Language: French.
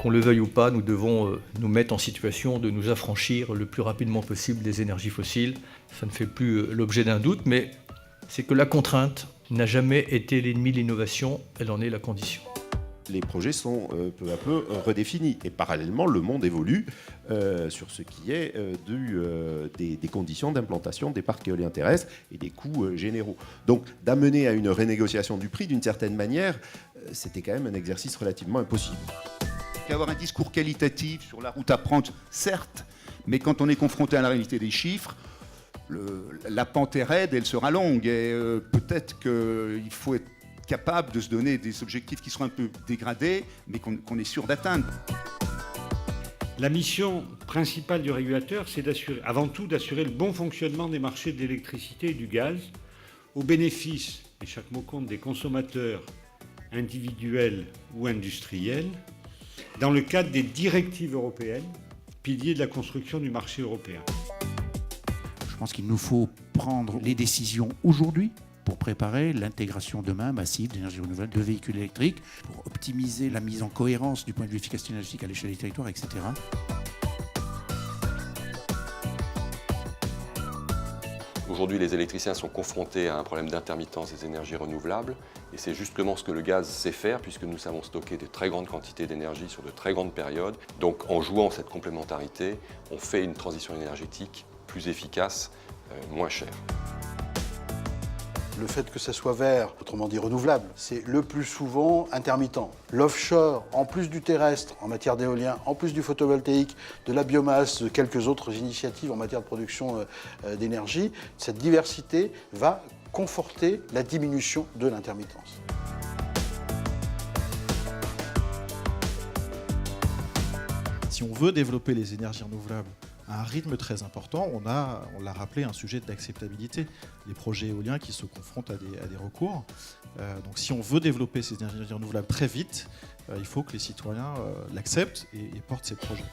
Qu'on le veuille ou pas, nous devons nous mettre en situation de nous affranchir le plus rapidement possible des énergies fossiles. Ça ne fait plus l'objet d'un doute, mais c'est que la contrainte n'a jamais été l'ennemi de l'innovation, elle en est la condition. Les projets sont peu à peu redéfinis. Et parallèlement, le monde évolue sur ce qui est des conditions d'implantation des parcs éoliens terrestres et des coûts généraux. Donc d'amener à une renégociation du prix, d'une certaine manière, c'était quand même un exercice relativement impossible. Avoir un discours qualitatif sur la route à prendre, certes, mais quand on est confronté à la réalité des chiffres, la pente est raide, elle sera longue. Et peut-être qu'il faut être capable de se donner des objectifs qui seront un peu dégradés, mais qu'on est sûr d'atteindre. La mission principale du régulateur, c'est avant tout d'assurer le bon fonctionnement des marchés de l'électricité et du gaz, au bénéfice, et chaque mot compte, des consommateurs individuels ou industriels, dans le cadre des directives européennes, piliers de la construction du marché européen. Je pense qu'il nous faut prendre les décisions aujourd'hui pour préparer l'intégration demain massive d'énergie renouvelable, de véhicules électriques, pour optimiser la mise en cohérence du point de vue efficacité énergétique à l'échelle des territoires, etc. Aujourd'hui, les électriciens sont confrontés à un problème d'intermittence des énergies renouvelables et c'est justement ce que le gaz sait faire puisque nous savons stocker de très grandes quantités d'énergie sur de très grandes périodes. Donc en jouant cette complémentarité, on fait une transition énergétique plus efficace, moins chère. Le fait que ça soit vert, autrement dit renouvelable, c'est le plus souvent intermittent. L'offshore, en plus du terrestre, en matière d'éolien, en plus du photovoltaïque, de la biomasse, de quelques autres initiatives en matière de production d'énergie, cette diversité va conforter la diminution de l'intermittence. Si on veut développer les énergies renouvelables à un rythme très important, on l'a rappelé, un sujet d'acceptabilité. Les projets éoliens qui se confrontent à des recours. Donc si on veut développer ces énergies renouvelables très vite, il faut que les citoyens l'acceptent et portent ces projets.